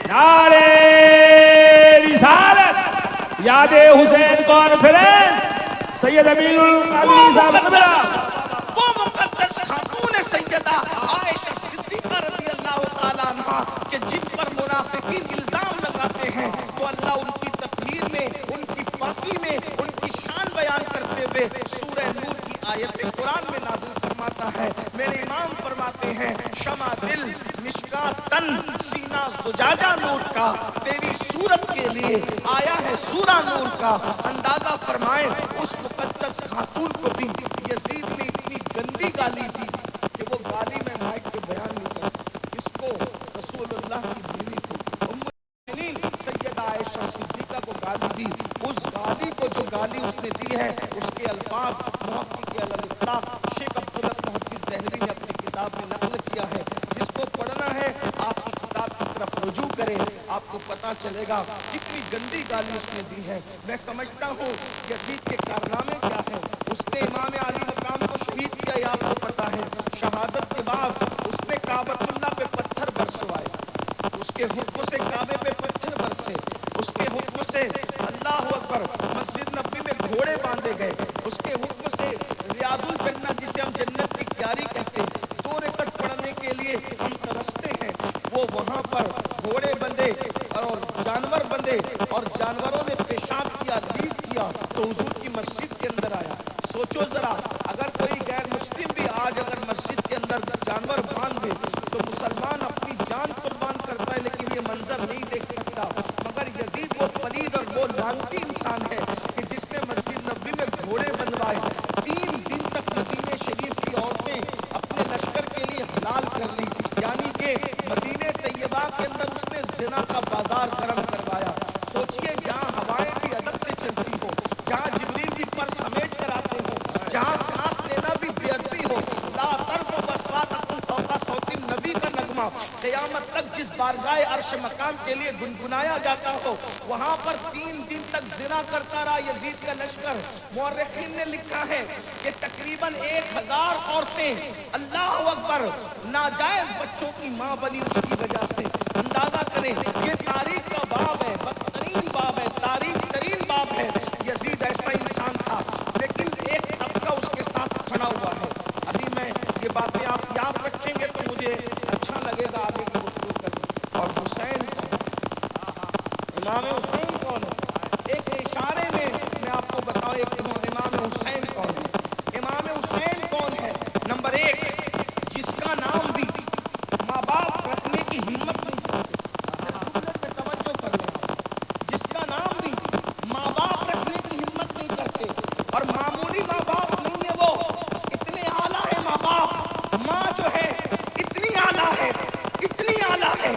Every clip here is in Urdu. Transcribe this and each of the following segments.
نعرہ رسالت یاد حسین کانفرنس سید امیر القادری صاحب وہ مقدس خاتون سیدہ عائشہ صدیقہ رضی اللہ تعالیٰ عنہ کہ جن پر منافقین الزام لگاتے ہیں تو اللہ ان کی تطہیر میں، ان کی پاکی میں، ان کی شان بیان کرتے ہوئے سورہ نور کی آیت قرآن میں نازل فرماتا ہے. میرے امام فرماتے ہیں شمع دل مشکات تن سینہ زجاجہ نور کا، تیری صورت کے لیے آیا ہے سورہ نور کا. اندازہ فرمائیں اس مقدس خاتون کو بھی یزید نے اتنی گندی گالی دی کہ وہ گالی میں مائک کے بیان نہیں کر سکتی. اس کو رسول اللہ کی بیوی کو ام المؤمنین سیدہ عائشہ صدیقہ کو گالی دی. اس گالی کو جو گالی اس نے دی ہے اس کے الفاظ محقق الاطلاق شیخ عبداللہ محدث دہلوی نے اپنی کتاب میں نقل کیا ہے. جس کو پڑھنا ہے آپ کی کتاب کی طرف رجوع کریں، آپ کو پتا چلے گا کتنی گندی گالی اس نے دی ہے. میں سمجھتا ہوں یزید کے کارنامے کیا ہیں. اس نے امام علی مقام کو شہید کیا، یہ آپ کو پتا ہے. شہادت کے بعد اس نے کعبۃ اللہ پہ پتھر برسوائے، اس کے حکم سے کعبے پہ پتھر برسے، اس کے حکم سے اللہ اکبر مسجد نبوی میں گھوڑے باندھے گئے، اس کے حکم سے ریاض الجنہ جسے ہم جنت کی کیاری کہتے ہیں 2 رکعت پڑھنے کے لیے ہم ترستے ہیں، وہ وہاں پر گھوڑے بندھے اور جانور بندھے اور جانوروں نے پیشاب کیا، لیک کیا تو حضور کی مسجد کے اندر آیا. سوچو ذرا اگر کوئی غیر مسلم بھی آج اگر مسجد کے اندر جانور باندھ دے تو مسلمان اپنی جان قربان کرتا ہے لیکن یہ منظر نہیں دیکھ سکتا. مگر یزید وہ پلید اور وہ لعنتی انسان ہے کہ جس نے مسجد نبوی میں گھوڑے بنوائے. 3 دن تک مدینہ شریف کی عورتیں اپنے لشکر کے لیے حلال کر لی، یعنی کہ مدینہ طیبہ کے اندر اس نے زنا کا بازار گرم کروایا. سوچئے جہاں ہوائیں بھی ادب سے چلتی ہو، جہاں جبریل بھی پر سمیٹ کر آتے ہو، جہاں سانس لینا بھی بے ادبی ہو، لا ترفعوا اصواتکم فوق صوت النبی کا نغمہ قیامت تک جس بارگاہ عرش مقام کے لیے گنگنایا جاتا ہو، وہاں پر 3 دن تک زنا کرتا رہا یزید کا لشکر. مورخین نے لکھا ہے کہ تقریباً 1000 عورتیں اللہ اکبر ناجائز بچوں کی ماں بنی اس کی وجہ سے. اندازہ کریں یہ تاریخ کا باب ہے، بدترین باب ہے، تاریخ ترین باب ہے. یزید ایسا انسان تھا لیکن ایک طبقہ اس کے ساتھ کھڑا ہوا ہے. ابھی میں یہ باتیں آپ یاد رکھیں گے تو مجھے اچھا لگے گا آگے کی گفتگو کرنے. اور حسین امام حسین کون ہے؟ ایک اشارے میں میں آپ کو بتاؤں ایک امام حسین کون ہے. امام حسین کون ہے؟ نمبر 1 جس کا نام بھی ماں باپ رکھنے کی ہمت نہیں کرتے. پہ توجہ کر لیں، جس کا نام بھی ماں باپ رکھنے کی ہمت نہیں کرتے اور معمولی ماں باپ نہیں ہے، وہ اتنے اعلیٰ ہے ماں باپ. ماں جو ہے اتنی اعلیٰ ہے، اتنی اعلیٰ ہے،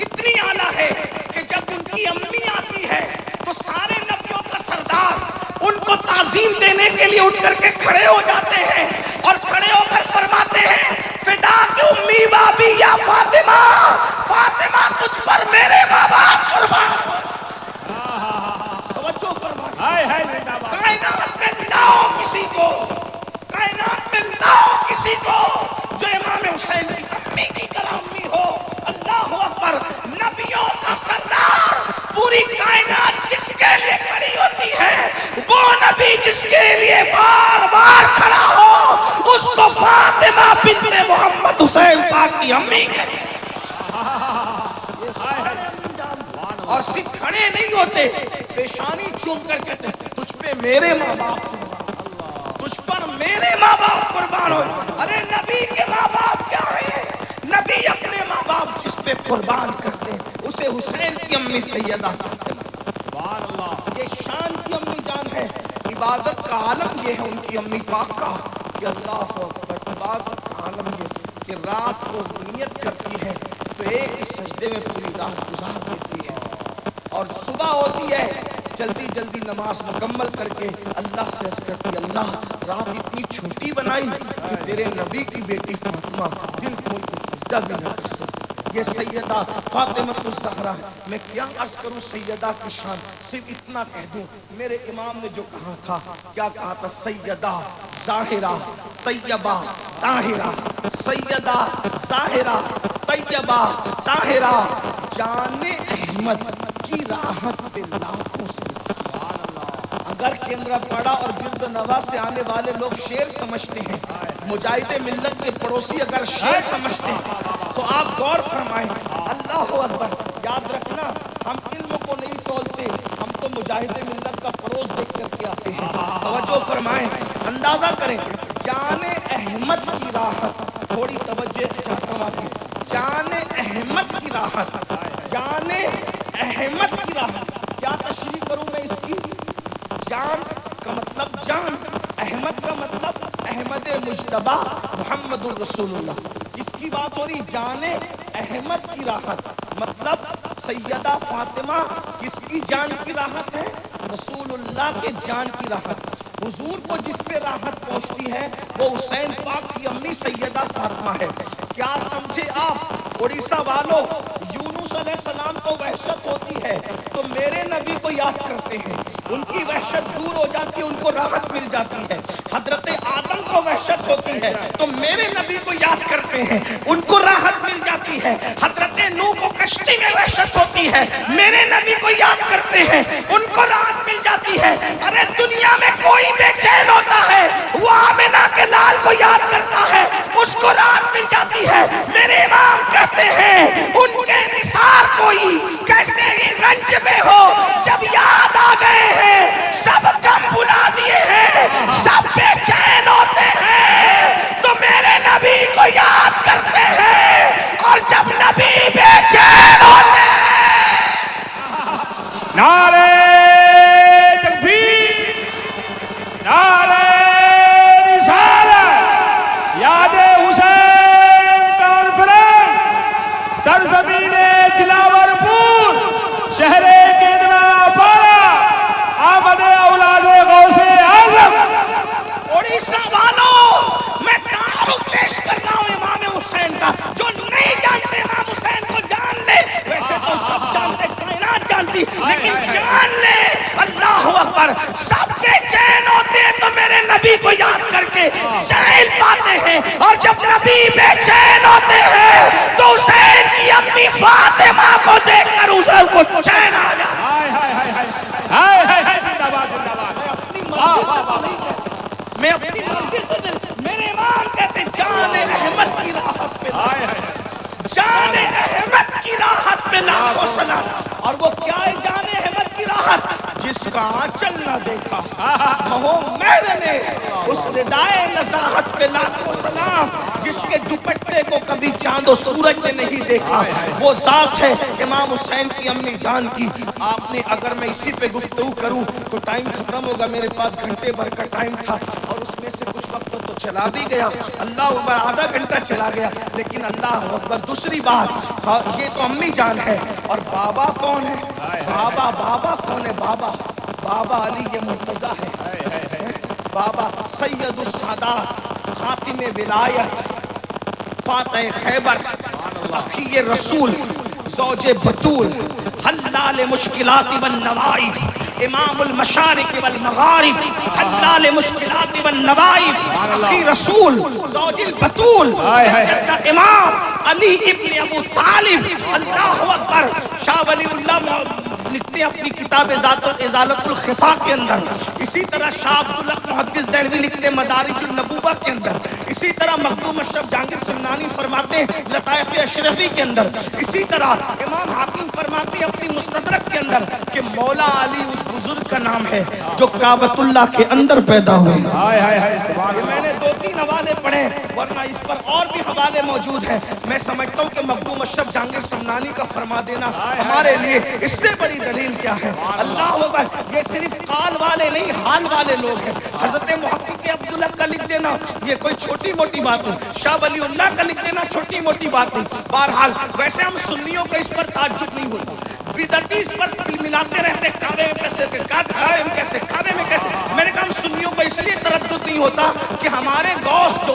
اتنی اعلیٰ ہے کہ جب ان کی امی آتی ہے تو سارے نبیوں کا سردار ان کو تعظیم دینے کے لیے اٹھ کر کے کھڑے ہو جاتے ہیں اور کھڑے ہو کر فرماتے ہیں فدا کی امی بابی یا فاطمہ، فاطمہ تجھ پر میرے ماں باپ قربان. توجہ فرمائیں، کائنات میں لاؤ کسی کو، کائنات میں لاؤ کسی کو جو امام حسین کی امی کی طرح امی ہو. اللہ اکبر، نبیوں کا سردار، پوری کائنات جس کے لیے کھڑی ہوتی ہے، وہ نبی جس کے لیے بار بار کھڑا ہو اس کو فاطمہ بنت محمد حسین پاک کی امی کہتے ہیں. اور صرف کھڑے نہیں ہوتے، پیشانی چوم کر کہتے ہیں تجھ پہ میرے ماں باپ قربان، تجھ پر میرے ماں باپ قربان ہو. ارے نبی کے ماں باپ کیا ہیں؟ نبی اپنے ماں باپ جس پہ قربان کرتے ہیں اسے حسین کی امی سیدہ فاطمہ. یہ شان کی امی جان ہے. عبادت کا عالم یہ ہے ان کی امی پاک کا کہ اللہ اکبر، عبادت کا عالم یہ کہ رات کو نیت کرتی ہے تو ایک سجدے میں پوری رات گزار دیتی ہے اور صبح ہوتی ہے جلدی جلدی نماز مکمل کر کے اللہ سے عرض کرتی ہے اللہ رات اتنی چھوٹی بنائی کہ تیرے نبی کی بیٹی فاطمہ دل کھول کے سجدہ بھی نہ کر سکتی. یہ سیدہ فاطمہ الزہرا ہے. میں کیا عرض کروں سیدہ کی شان، صرف اتنا کہہ دوں میرے امام نے جو کہا تھا، کیا کہا تھا؟ سیدہ ظاہرہ طیبہ طاہرہ، سیدہ ظاہرہ طیبہ طاہرہ، جان احمد کی راحت پہ لاکھوں سلام۔ اگر کیمرہ پڑا اور گرد نواح سے آنے والے لوگ شعر سمجھتے ہیں، مجاہد ملت کے پڑوسی اگر شعر سمجھتے ہیں تو آپ غور فرمائیں۔ اللہ اکبر۔ یاد رکھنا، ہم علم کو نہیں تولتے، ہم تو مجاہد ملت کا پڑوس دیکھ کر کے آتے ہیں۔ توجہ فرمائیں، اندازہ کریں، جان احمد کی راحت، تھوڑی توجہ چاہتا ہوں آپ کی، جان احمد کی راحت، جان احمد کی راحت۔ کیا تشریح کروں میں اس کی؟ جان کا مطلب جان، احمد کا مطلب احمد مجتبی محمد الرسول اللہ، اس کی بات ہو رہی۔ جان احمد کی راحت مطلب سیدہ فاطمہ کس کی جان کی راحت ہے؟ رسول اللہ کے جان کی راحت۔ حضور کو جس سے راحت پہنچتی ہے وہ حسین پاک کی امی سیدہ فاطمہ ہے۔ کیا سمجھے آپ اڑیسہ والوں، یونس علیہ السلام کو وحشت ہوتی ہے تو میرے نبی کو یاد کرتے ہیں، ان کی وحشت دور ہو جاتی ہے، ان کو راحت مل جاتی ہے۔ حضرت آدم کو وحشت ہوتی ہے تو میرے نبی کو یاد کرتے ہیں، ان کو راحت مل جاتی ہے۔ حضرت نوح کو کشتی میں وحشت ہوتی ہے، میرے نبی کو یاد کرتے ہیں، ان کو راحت مل جاتی ہے۔ ارے دنیا میں کوئی بے چین ہوتا ہے وہ آمنہ کے لال کو یاد کرتا ہے، اس کو راحت مل جاتی ہے۔ میرے امام کہتے ہیں ان کے نثار کوئی کیسے ہی رنج میں ہو، جب یاد آ گئے ہیں سب غم بھلا دیے ہیں، سب بے چین ہوتے ہیں تو میرے نبی کو یاد کرتے ہیں، اور جب نبی بے چین ہوتے ہیں۔ نعرہ تکبیر، نعرہ رسالت، یاد حسین کانفرنس، سرزمین دلاور پور، شہر کیندرا پارا، آمد اولاد غوث اعظم۔ اڑیسہ والوں، میں تعارف پیش کر رہا ہوں امام حسین کا، جو نہیں جانتے امام حسین کو جان لے، ویسے تو سب جانتے، کائنات جانتی، لیکن جان لے۔ اللہ اکبر۔ سب بے چین ہوتے ہیں تو میرے نبی کو یاد کر کے چین پاتے ہیں، اور جب نبی بے چین ہوتے ہیں تو حسین کی امی فاطمہ کو دیکھ کر حسین کو چین آ جاتا ہے۔ ہائے ہائے ہائے ہائے ہائے ہائے ہائے، زندہ باد زندہ باد۔ میں اپنی مرضی سے نہیں، میرے امام کہتے ہیں جان احمد کی راحت پہ، جان احمد کی راحت پہ لاکھوں سلام۔ اور وہ کیا ہے جان احمد کی راحت؟ جس کا آنچل نہ دیکھا مہو مہر نے، اس ردائے نزاہت پہ لاکھوں سلام۔ جس کے دوپٹے کو کبھی چاند و سورج نے نہیں دیکھا، وہ ذات ہے امام حسین کی امی جان کی۔ آپ نے، اگر میں اسی پہ گفتگو کروں تو ٹائم ختم ہوگا، میرے پاس گھنٹے بھر کا ٹائم تھا اور اس میں سے کچھ وقت تو چلا بھی گیا، اللہ اکبر، آدھا گھنٹہ چلا گیا، لیکن اللہ اکبر۔ دوسری بات، یہ تو امی جان ہے، اور بابا کون ہے؟ بابا کون ہے؟ بابا علی یہ مرتضیٰ ہے، بابا سید السادات، خاتم ولایت، فاتح خیبر، اخی رسول، زوج بطول، حلال مشکلات والنوائب، امام المشارق والمغارب، حلال مشکلات والنوائب، اخی رسول، زوج البطول، سیدنا امام علی ابن ابو طالب۔ اللہ اکبر۔ شاہ ولی اللہ لکھتے ہیں اپنی کتاب ازالت الخفا کے اندر، اسی طرح شاہ عبداللہ محدث دہلوی لکھتے ہیں مدارج النبوہ کے اندر، اسی طرح مخدوم اشرف جہانگیر سمنانی فرماتے ہیں لطائف اشرفی کے اندر، اسی طرح امام حاکم فرماتے ہیں اپنی مستدرک کے اندر کہ مولا علی اس بزرگ کا نام ہے جو کعبۃ اللہ کے اندر پیدا ہوئے۔ میں نے 2-3 حوالے پڑھے، ورنہ اس پر اور بھی حوالے موجود ہیں۔ میں سمجھتا ہوں کہ مخدوم اشرف جہانگیر سمنانی کا فرما دینا ہمارے لیے اس سے بڑی دلیل کیا ہے۔ اللہ اکبر۔ یہ صرف قال والے نہیں، حال والے لوگ ہیں۔ حضرت محقق عبداللہ کا لکھ دینا یہ کوئی چھوٹی موٹی بات نہیں، شاہ ولی اللہ کا لکھ دینا چھوٹی موٹی بات نہیں۔ بہرحال ویسے ہم سنیوں کو اس پر تعجب نہیں ہوتا، بدعتی اس پر ملاتے رہتے، کعبے میں کیسے، کعبے میں کیسے، کعبے میں کیسے۔ میں نے کہا ہم سنیوں کو اس لیے تردد نہیں ہوتا کہ ہمارے غوث جو